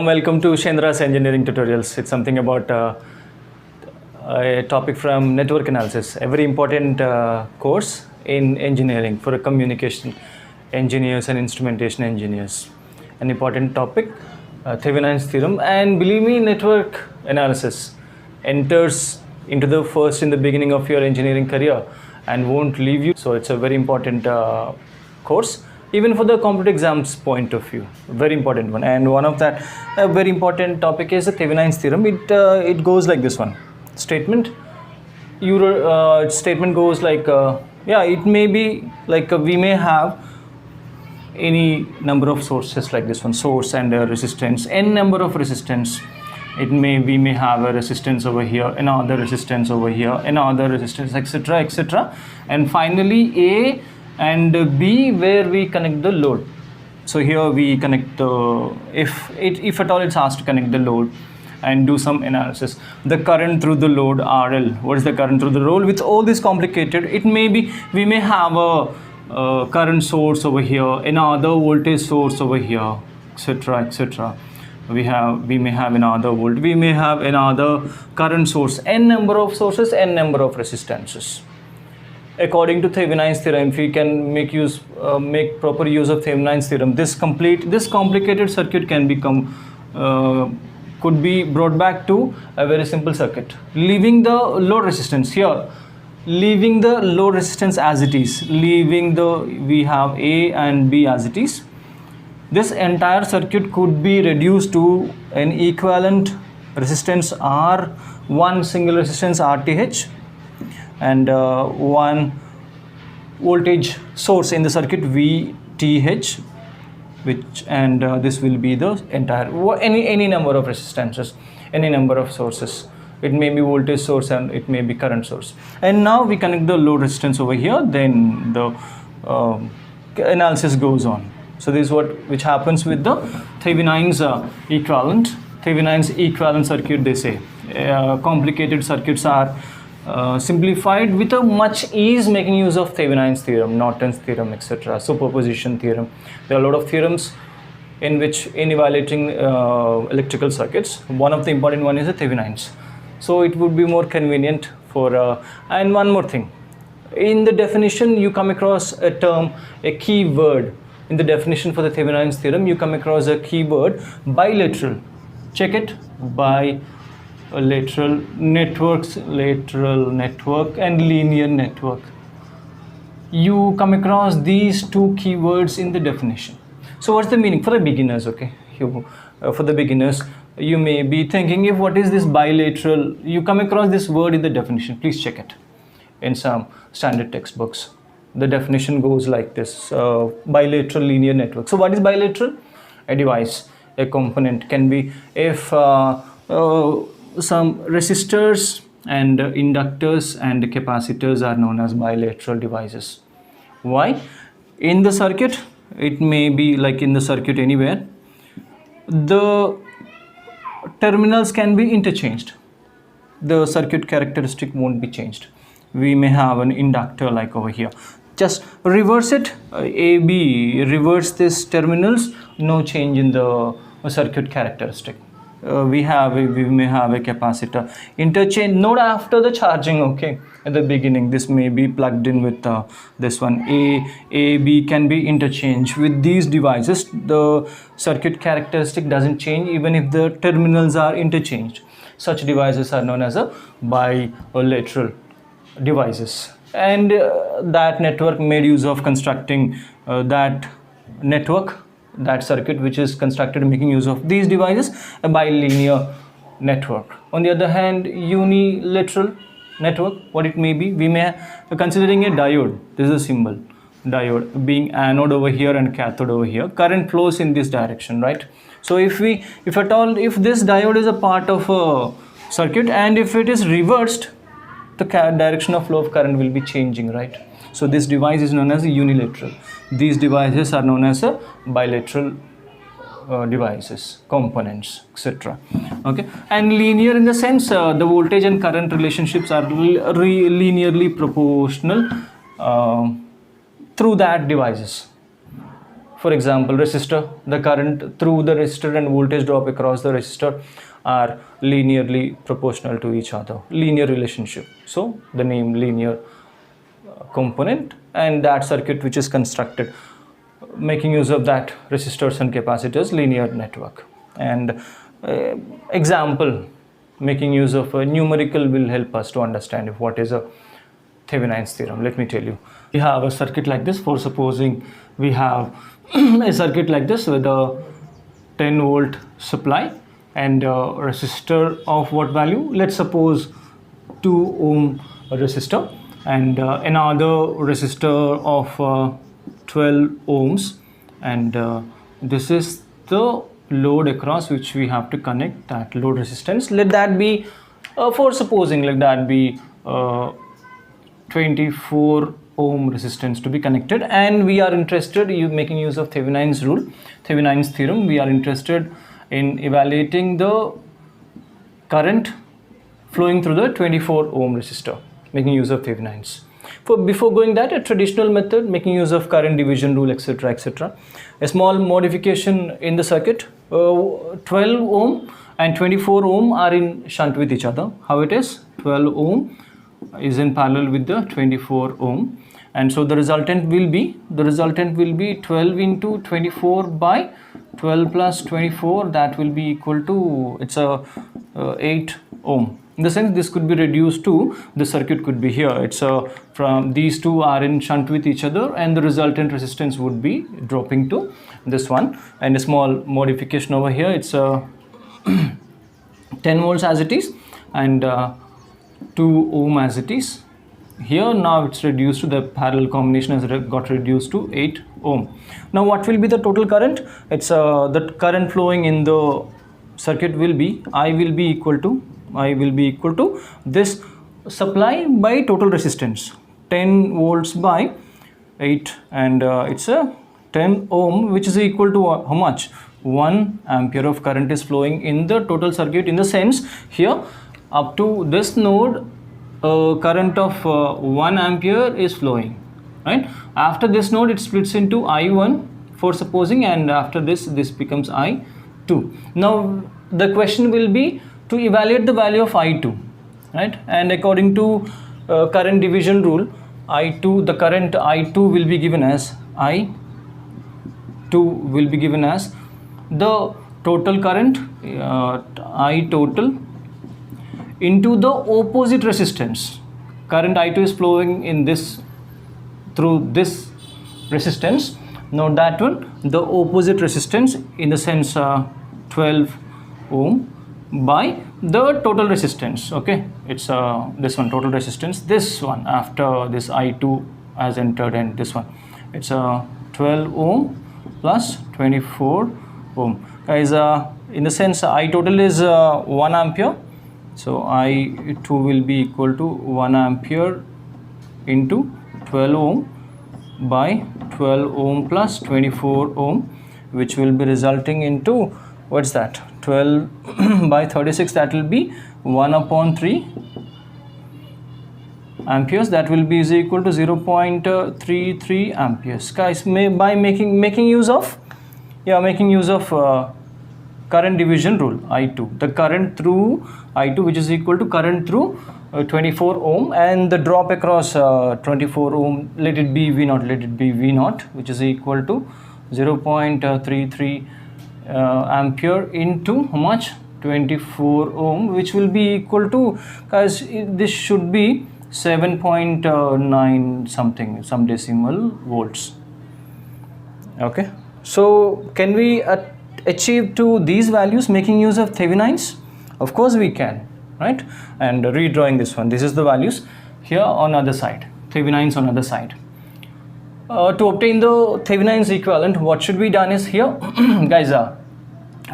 Warm welcome to Ushendra's engineering tutorials. It's something about a topic from network analysis, a very important course in engineering for communication engineers and instrumentation engineers. An important topic, Thevenins theorem, and believe me, network analysis enters into the first in the beginning of your engineering career and won't leave you. So it's a very important course. Even for the competitive exams point of view, very important one. And one of that very important topic is the Thevenins theorem. It goes like this one. Statement. Statement goes like, it may be like we may have any number of sources like this one, source and resistance, n number of resistance. We may have a resistance over here, another resistance over here, another resistance, etc., etc. And finally, A and B where we connect the load. So here we connect the, if at all it's asked to connect the load and do some analysis. The current through the load RL, what is the current through the load? With all this complicated, it may be, we may have a current source over here, another voltage source over here, etc., etc. We may have another we may have another current source, n number of sources, n number of resistances. According to Thevenins theorem, if we can make proper use of Thevenins theorem, this complicated circuit can could be brought back to a very simple circuit, leaving the load resistance here, leaving the load resistance as it is, we have A and B as it is. This entire circuit could be reduced to an equivalent resistance R, one single resistance RTH, and one voltage source in the circuit VTH, this will be the entire any number of resistances, any number of sources. It may be voltage source and it may be current source. And now we connect the load resistance over here. Then the analysis goes on. So this is which happens with the Thevenins equivalent circuit. They say complicated circuits are simplified with a much ease, making use of Thevenins theorem, Norton's theorem, etc., superposition theorem. There are a lot of theorems in evaluating electrical circuits. One of the important one is the Thevenins. So it would be more convenient for and one more thing, in the definition you come across a term, a key word. In the definition for the Thevenins theorem, you come across a keyword bilateral. Check it. Bilateral networks, lateral network, and linear network. You come across these two keywords in the definition. So what's the meaning for the beginners? Okay, for the beginners, you may be thinking, what is this bilateral? You come across this word in the definition. Please check it in some standard textbooks. The definition goes like this: bilateral linear network. So what is bilateral? A device, a component can be, if some resistors and inductors and capacitors are known as bilateral devices. Why? In the circuit, it may be like in the circuit anywhere, the terminals can be interchanged. The circuit characteristic won't be changed. We may have an inductor like over here. Just reverse it, AB, reverse this terminals, no change in the circuit characteristic. We may have a capacitor, interchange node after the charging. Okay, at the beginning this may be plugged in with this one. B can be interchanged with these devices. The circuit characteristic doesn't change even if the terminals are interchanged. Such devices are known as a bilateral devices. And that network made use of constructing that circuit which is constructed making use of these devices, a bilinear network. On the other hand, unilateral network, what it may be, we may considering a diode. This is a symbol, diode, being anode over here and cathode over here. Current flows in this direction, right? So if this diode is a part of a circuit, and if it is reversed, the direction of flow of current will be changing, right? So this device is known as a unilateral. These devices are known as a bilateral devices, components, etc. Okay, and linear in the sense the voltage and current relationships are linearly proportional through that devices. For example, resistor, the current through the resistor and voltage drop across the resistor are linearly proportional to each other, linear relationship. So the name linear component, and that circuit which is constructed making use of that resistors and capacitors linear network. And example making use of a numerical will help us to understand what is a Thevenins theorem. Let me tell you. We have a circuit like this. For supposing we have a circuit like this with a 10 volt supply and a resistor of what value? Let's suppose 2 ohm resistor and another resistor of 12 ohms, and this is the load across which we have to connect that load resistance. Let that be for supposing let that be 24 ohm resistance to be connected, and we are interested making use of Thevenins rule, Thevenins theorem. We are interested in evaluating the current flowing through the 24 ohm resistor making use of Thevenins. Before going that, a traditional method making use of current division rule, etc., etc. A small modification in the circuit. 12 ohm and 24 ohm are in shunt with each other. How it is? 12 ohm is in parallel with the 24 ohm, and so the resultant will be 12 into 24 by 12 plus 24. That will be equal to, it's a 8 ohm. In the sense, this could be reduced to, the circuit could be here. It's from these two are in shunt with each other, and the resultant resistance would be dropping to this one. And a small modification over here, it's 10 volts as it is, and 2 ohm as it is. Here now it's reduced to, the parallel combination has got reduced to 8 ohm. Now what will be the total current? It's the current flowing in the circuit will be, I will be equal to this supply by total resistance, 10 volts by 8, and it's a 10 ohm, which is equal to how much? 1 ampere of current is flowing in the total circuit. In the sense, here up to this node current of 1 ampere is flowing, right? After this node it splits into I1 for supposing, and after this becomes I2. Now the question will be to evaluate the value of I2, right? And according to current division rule, I2, the current I2 will be given as the total current I total into the opposite resistance. Current I2 is flowing in this, through this resistance. Note that one, the opposite resistance, in the sense 12 ohm by the total resistance. Okay, it's this one, total resistance, this one after this I2 has entered, and this one, it's 12 ohm plus 24 ohm. Guys, in the sense I total is 1 ampere, so I2 will be equal to 1 ampere into 12 ohm by 12 ohm plus 24 ohm, which will be resulting into, what's that, 12 by 36, that will be 1 upon 3 amperes. That will be is equal to 0.33 amperes. Guys, by making use of current division rule, I2, the current through I2, which is equal to current through 24 ohm, and the drop across 24 ohm, let it be V0, which is equal to 0.33 ampere into how much? 24 ohm, which will be equal to, guys, this should be 7.9 something, some decimal volts. Okay, so can we achieve to these values making use of Thevenins? Of course we can, right? And redrawing this one, this is the values here on other side, Thevenins on other side. To obtain the Thevenins equivalent, what should be done is here, guys,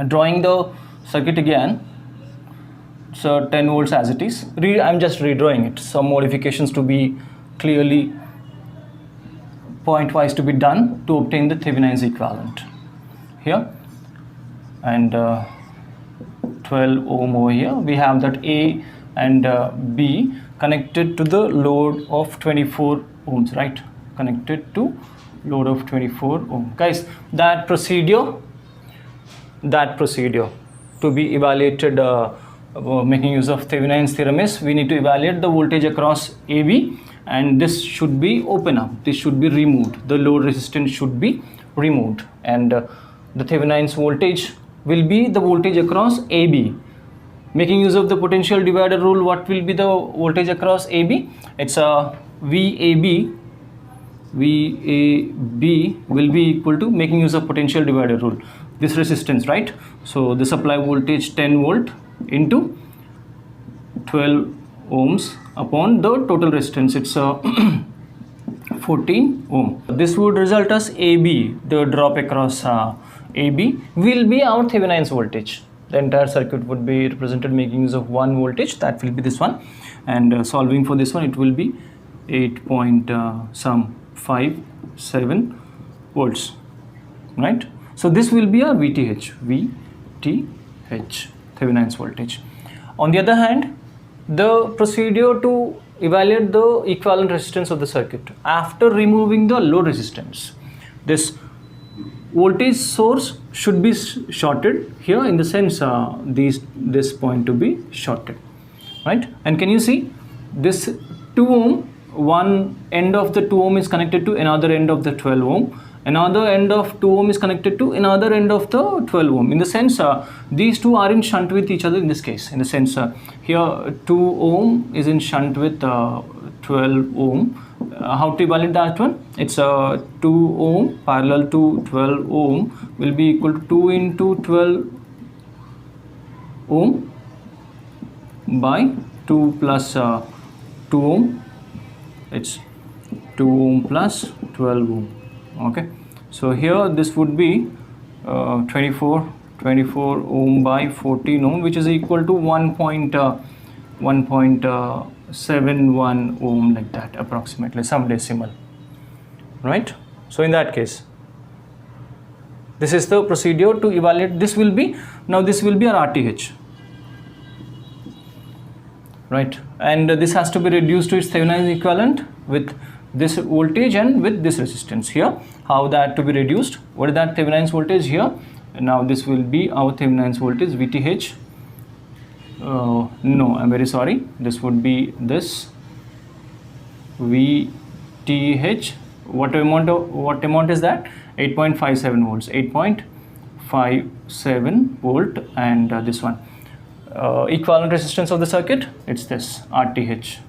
drawing the circuit again. So 10 volts as it is. I'm just redrawing it. Some modifications to be clearly point wise to be done to obtain the Thevenins equivalent here, and 12 ohm over here. We have that A and B connected to the load of 24 ohms, right? Connected to load of 24 ohm. Guys, that procedure to be evaluated making use of Thevenins theorem is, we need to evaluate the voltage across AB, and this should be open up, this should be removed, the load resistance should be removed, and the Thevenins voltage will be the voltage across AB. Making use of the potential divider rule, what will be the voltage across AB? It's a VAB will be equal to, making use of potential divider rule, this resistance, right? So the supply voltage 10 volt into 12 ohms upon the total resistance, it's 14 ohm. This would result as AB, the drop across AB will be our Thevenins voltage. The entire circuit would be represented making use of one voltage, that will be this one, and solving for this one, it will be 8.57 volts, right? So this will be a VTH, Thevenins voltage. On the other hand, the procedure to evaluate the equivalent resistance of the circuit after removing the load resistance, this voltage source should be shorted here, in the sense this point to be shorted, right? And can you see this 2 ohm, one end of the 2 ohm is connected to another end of the 12 ohm, another end of 2 ohm is connected to another end of the 12 ohm, in the sense these two are in shunt with each other in this case, in the sense here 2 ohm is in shunt with 12 ohm. How to evaluate that one? It's 2 ohm parallel to 12 ohm will be equal to 2 into 12 ohm by 2 plus 2 ohm, it's 2 ohm plus 12 ohm. Okay, so here this would be 24 ohm by 14 ohm, which is equal to 1.71 ohm, like that, approximately, some decimal, right? So in that case, this is the procedure to evaluate. This will be, now this will be our RTH, right? And this has to be reduced to its Thevenin equivalent with this voltage and with this resistance here. How that to be reduced? What is that Thevenin's voltage here? And now this will be our Thevenin's voltage, VTH. No, I'm very sorry, this would be this VTH. What amount is that? 8.57 volts, 8.57 volt, and this one equivalent resistance of the circuit, it's this RTH,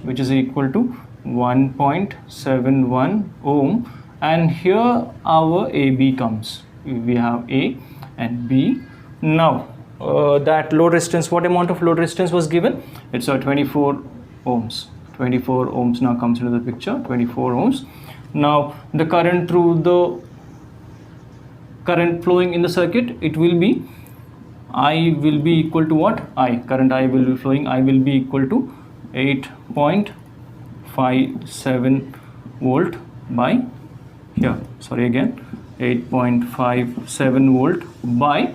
which is equal to 1.71 ohm, and here our AB comes, we have A and B. Now that load resistance, what amount of load resistance was given? It's 24 ohms. 24 ohms now comes into the picture, 24 ohms. Now the current through the current flowing in the circuit, it will be, I will be equal to what? Current I will be flowing, I will be equal to 8.57 volt by here, sorry again, 8.57 volt by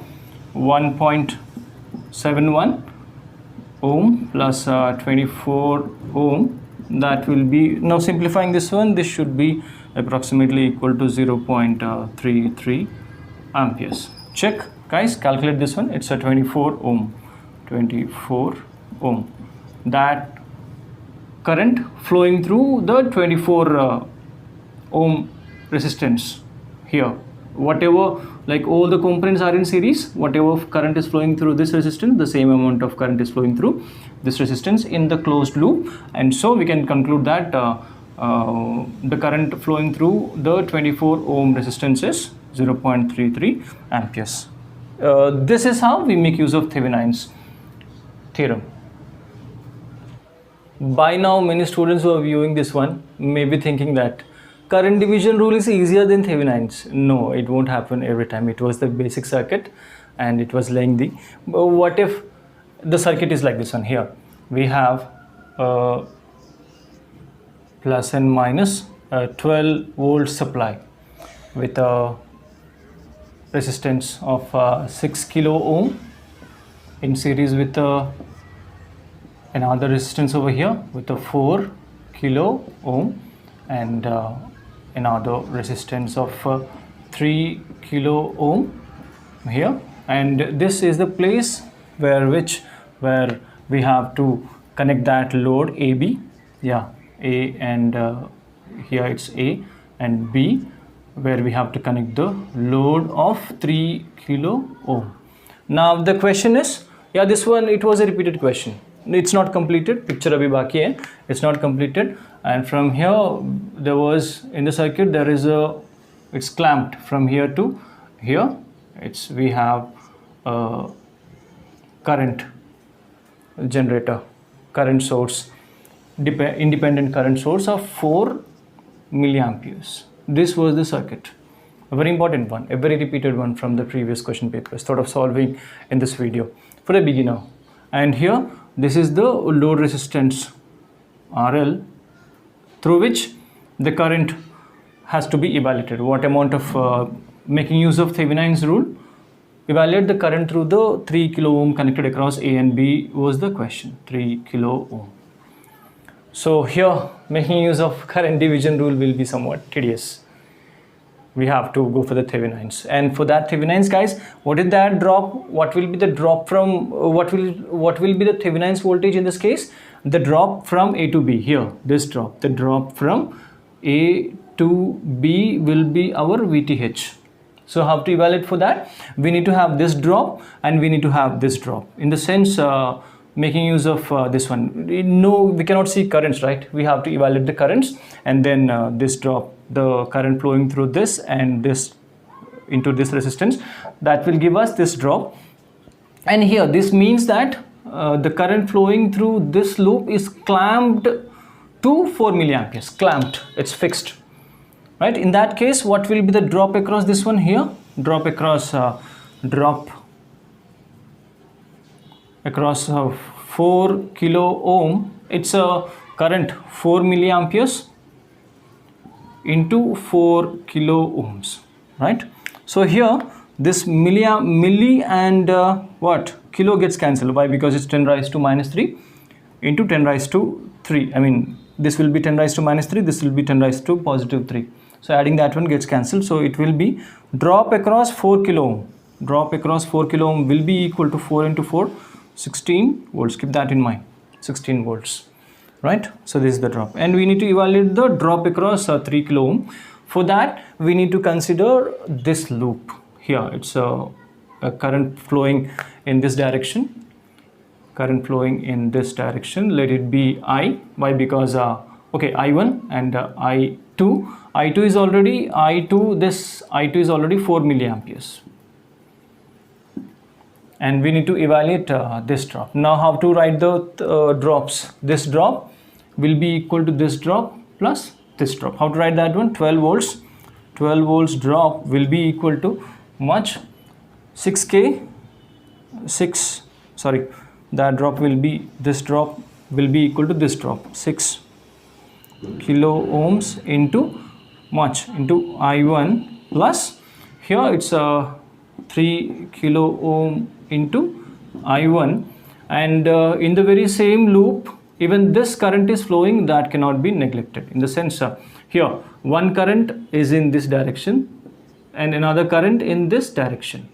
1.71 ohm plus 24 ohm, that will be, now simplifying this one, this should be approximately equal to 0.33 amperes. Check guys, calculate this one, it's a 24 ohm. That current flowing through the 24 ohm resistance here, whatever, like all the components are in series, whatever current is flowing through this resistance, the same amount of current is flowing through this resistance in the closed loop, and so we can conclude that the current flowing through the 24 ohm resistance is 0.33 amperes. This is how we make use of Thevenin's theorem. By now many students who are viewing this one may be thinking that current division rule is easier than Thevenin's. No, it won't happen every time. It was the basic circuit and it was lengthy. But what if the circuit is like this one? Here we have plus and minus 12 volt supply with a resistance of 6 kilo ohm in series with another resistance over here with a 4 kilo ohm, and another resistance of 3 kilo ohm here, and this is the place where we have to connect that load AB, yeah, A, and here it's A and B, where we have to connect the load of 3 kilo ohm. Now the question is, yeah, this one, it was a repeated question, it's not completed, picture abhi baki hai, it's not completed, and from here there was in the circuit there is a, it's clamped from here to here, it's, we have a current generator, current source, independent current source of 4 milliamperes. This was the circuit, a very important one, a very repeated one from the previous question papers, thought of solving in this video for a beginner. And here this is the load resistance RL, through which the current has to be evaluated. What amount of making use of Thevenin's rule, evaluate the current through the 3 kilo ohm connected across A and B was the question, 3 kilo ohm. So here making use of current division rule will be somewhat tedious. We have to go for the Thevenins, and for that Thevenins, guys, what is that drop? What will be the drop from what will be the Thevenins voltage in this case? The drop from A to B, here this drop, the drop from A to B will be our VTH. So how to evaluate for that? We need to have this drop and we need to have this drop. In the sense, making use of this one, no, we cannot see currents, right? We have to evaluate the currents, and then this drop, the current flowing through this and this into this resistance, that will give us this drop. And here this means that the current flowing through this loop is clamped to 4 milliamperes, clamped, it's fixed, right? In that case, what will be the drop across this one here? Drop across 4 kilo ohm, it's a current 4 milliamperes into 4 kilo ohms, right? So here this milli and what kilo gets cancelled. Why? Because it's 10 raised to minus 3 into 10 raised to 3. I mean, this will be 10 raised to minus 3, this will be 10 raised to positive 3. So adding that one gets cancelled. So it will be drop across 4 kilo ohm. Drop across 4 kilo ohm will be equal to 4 into 4, 16 volts. Keep that in mind, 16 volts, right? So this is the drop, and we need to evaluate the drop across 3 kilo ohm. For that, we need to consider this loop here. It's a current flowing in this direction, current flowing in this direction. Let it be I. Why? Because okay, I1 and I2. I2 is already this I2 is already 4 milliamperes, and we need to evaluate this drop. Now how to write the drops? This drop will be equal to this drop plus this drop. How to write that one? 12 volts. 12 volts drop will be equal to much 6k 6 sorry, that drop will be, this drop will be equal to this drop, 6 kilo ohms into much into I1 plus, here it's 3 kilo ohm into I1, and in the very same loop even this current is flowing, that cannot be neglected. In the sense, here one current is in this direction and another current in this direction.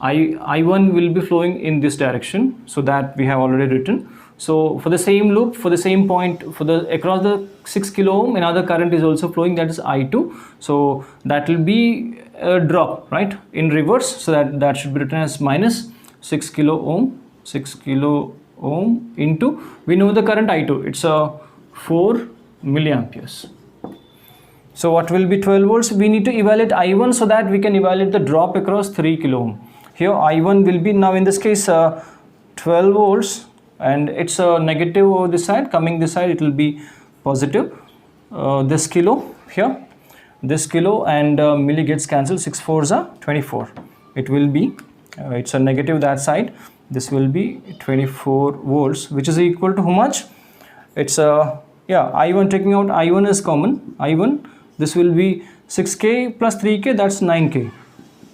I1 will be flowing in this direction, so that we have already written. So for the same loop, for the same point, for the across the 6 kilo ohm, another current is also flowing, that is I2. So that will be a drop, right, in reverse. So that should be written as minus 6 kilo ohm, 6 kilo ohm into, we know the current I2, it's a 4 milliamperes. So what will be 12 volts? We need to evaluate I1 so that we can evaluate the drop across 3 kilo ohm. Here I1 will be, now in this case 12 volts, and it's a negative over this side, coming this side it will be positive. This kilo here, this kilo and milli gets cancelled, 6 4s are 24. It will be it's a negative that side, this will be 24 volts, which is equal to how much? It's yeah, I1, taking out I1 is common, I1, this will be 6k plus 3k, that's 9k,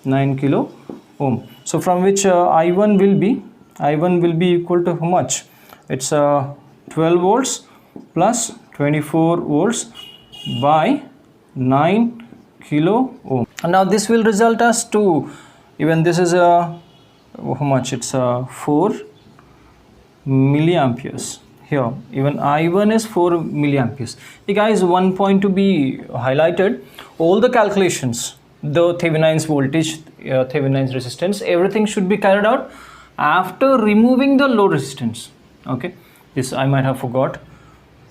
9 kilo ohm. So from which I1 will be equal to how much? It's 12 volts plus 24 volts by 9 kilo ohm. And now this will result us to, even this is a, how much, it's a 4 milliamperes. Here even I1 is 4 milliamperes. Hey guys, one point to be highlighted, all the calculations, the Thevenin's voltage, Thevenin's resistance, everything should be carried out after removing the load resistance. Okay, this I might have forgot.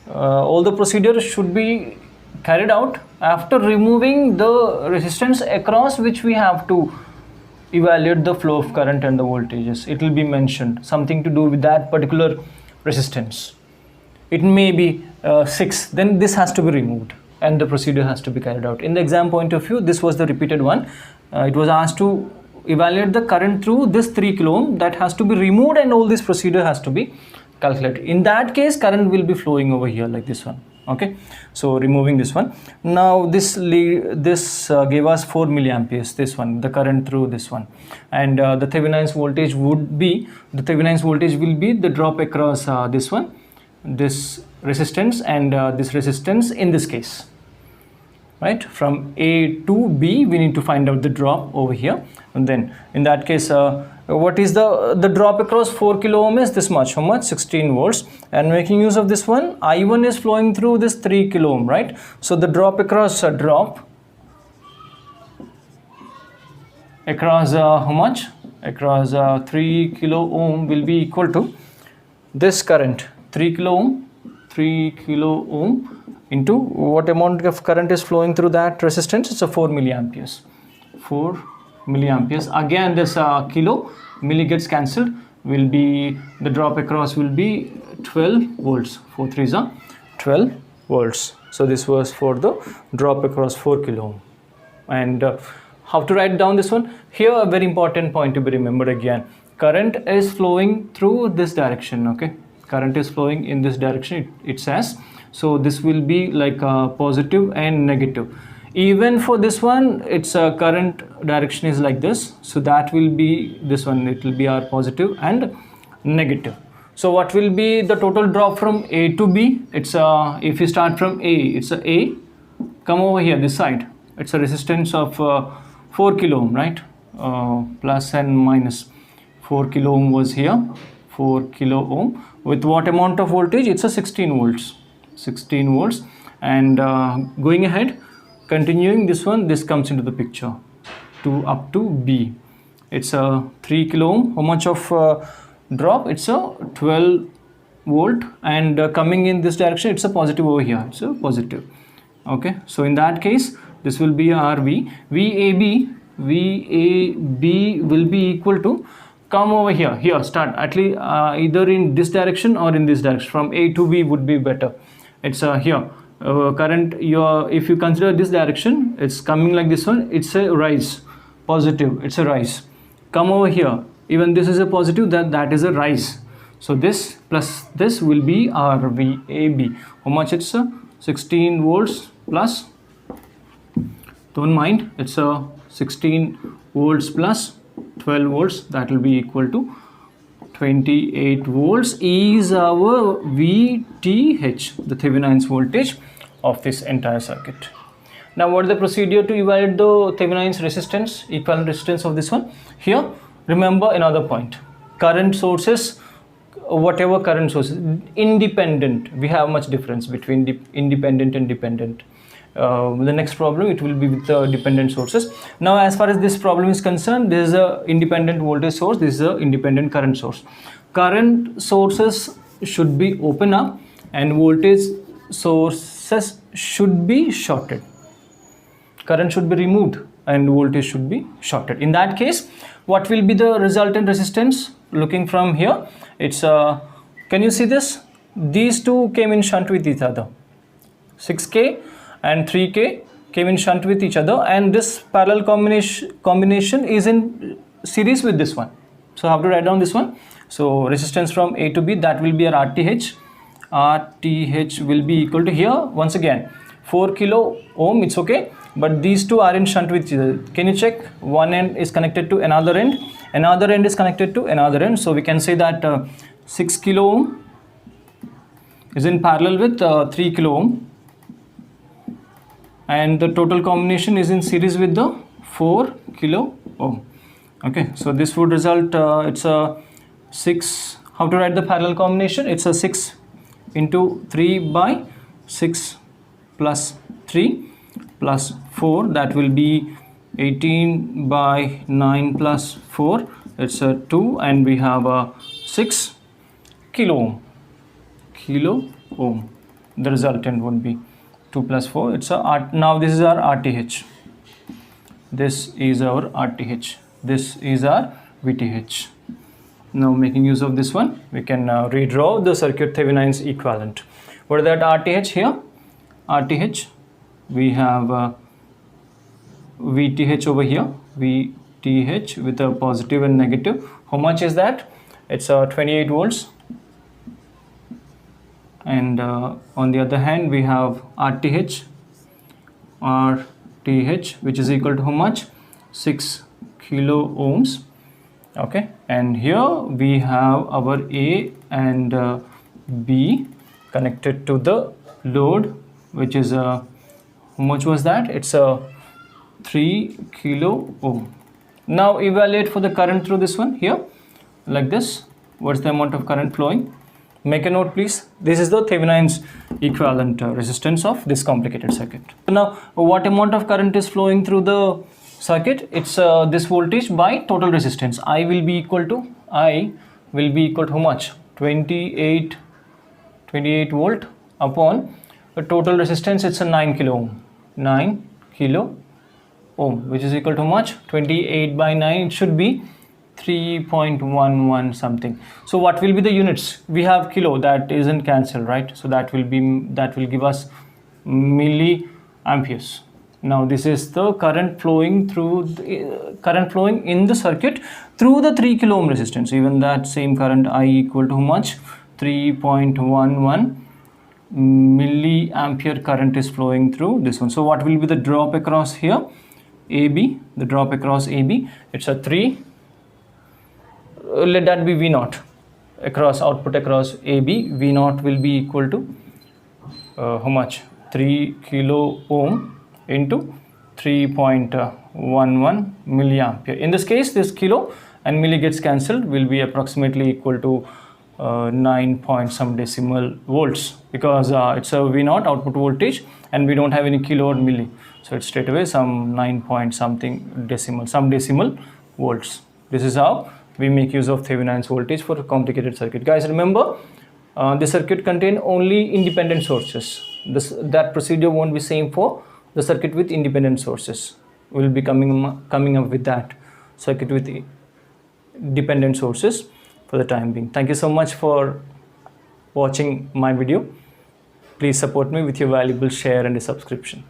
All the procedures should be carried out after removing the resistance across which we have to evaluate the flow of current and the voltages. It will be mentioned something to do with that particular resistance. It may be 6, then this has to be removed and the procedure has to be carried out. In the exam point of view, this was the repeated one. It was asked to evaluate the current through this 3 kilo ohm, that has to be removed and all this procedure has to be calculated. In that case, current will be flowing over here like this one. Okay, so removing this one. Now this gave us 4 milliamperes, this one, the current through this one, and the Thevenin's voltage would be, the Thevenin's voltage will be the drop across this one, this resistance and this resistance in this case, right? From A to B we need to find out the drop over here, and then in that case what is the drop across 4 kilo ohm is this much, how much, 16 volts, and making use of this one, I1 is flowing through this 3 kilo ohm, right? So the drop across how much, across 3 kilo ohm will be equal to this current, 3 kilo ohm into what amount of current is flowing through that resistance. It's a 4 milliamperes. 4 milliamperes. Again this kilo milli gets cancelled, will be, the drop across will be 12 volts. 4 3s are 12 volts. So this was for the drop across 4 kilo ohm. And how to write down this one? Here a very important point to be remembered again. Current is flowing through this direction. Okay, current is flowing in this direction, it says. So this will be like positive and negative. Even for this one, its current direction is like this, so that will be this one, it will be our positive and negative. So what will be the total drop from A to B? It's if you start from A, it's A, come over here this side, it's a resistance of 4 kilo ohm, right? Plus and minus 4 kilo ohm was here, 4 kilo ohm with what amount of voltage? It's a 16 volts, 16 volts. And going ahead, continuing this one, this comes into the picture to up to B. It's a 3 kilo ohm. How much of drop? It's a 12 volt, and coming in this direction, it's a positive over here. It's a positive. Okay, so in that case, this will be our V. VAB will be equal to, come over here. Here, start at least either in this direction or in this direction. From A to B would be better. It's here. Current, if you consider this direction, it's coming like this one, it's a rise, positive, it's a rise. Come over here, even this is a positive, that is a rise. So this plus this will be our VAB. How much? It's 16 volts plus, don't mind, it's 16 volts plus 12 volts, that will be equal to 28 volts is our VTH, the Thevenin's voltage of this entire circuit. Now what is the procedure to evaluate the Thevenin's resistance, equivalent resistance of this one? Here remember another point, current sources, whatever current sources, independent, we have much difference between independent and dependent. The next problem, it will be with the dependent sources. Now as far as this problem is concerned, this is a independent voltage source, this is a independent current source. Current sources should be open up and voltage sources should be shorted. Current should be removed and voltage should be shorted. In that case, what will be the resultant resistance? Looking from here, it's can you see this? These two came in shunt with each other. 6K and 3K came in shunt with each other, and this parallel combination is in series with this one. So how to write down this one? So resistance from A to B, that will be our RTH. RTH will be equal to, here once again 4 kilo ohm, it's okay, but these two are in shunt with each other. Can you check? One end is connected to another end is connected to another end. So we can say that 6 kilo ohm is in parallel with 3 kilo ohm, and the total combination is in series with the 4 kilo ohm. Okay, so this would result, it's a 6. How to write the parallel combination? It's a 6 into 3 by 6 plus 3 plus 4, that will be 18 by 9 plus 4, it's a 2, and we have a 6 kilo ohm. The resultant would be 2 plus 4, it's a R. Now this is our RTH, this is our RTH, this is our VTH. Now making use of this one, we can redraw the circuit Thevenin's equivalent. What is that RTH here? RTH, we have VTH over here, VTH with a positive and negative. How much is that? It's 28 volts. And on the other hand, we have RTH, which is equal to how much? 6 kilo ohms. Okay, and here we have our A and B connected to the load, which is how much was that? It's a 3 kilo ohm. Now evaluate for the current through this one here, like this. What's the amount of current flowing? Make a note, please. This is the Thevenin's equivalent resistance of this complicated circuit. Now, what amount of current is flowing through the circuit? It's this voltage by total resistance. I will be equal to how much? 28 volt upon the total resistance. It's a 9 kilo ohm. 9 kilo ohm, which is equal to how much? 28 by 9. It should be 3.11 something. So what will be the units? We have kilo, that isn't cancelled, right? So that will give us milliamperes. Now this is the current flowing in the circuit through the 3 kilo ohm resistance. Even that same current, I equal to how much? 3.11 milliampere current is flowing through this one. So what will be the drop across here? AB, the drop across AB, it's a 3. Let that be V0 across output across AB. V0 will be equal to how much? 3 kilo ohm into 3.11 milliampere. In this case, this kilo and milli gets cancelled, will be approximately equal to 9 point some decimal volts, because it's a V0 output voltage and we don't have any kilo or milli, so it's straight away some 9 point something decimal, some decimal volts. This is how we make use of Thevenin's voltage for a complicated circuit. Guys, remember, the circuit contain only independent sources. That procedure won't be same for the circuit with independent sources. We'll be coming up with that circuit with dependent sources for the time being. Thank you so much for watching my video. Please support me with your valuable share and a subscription.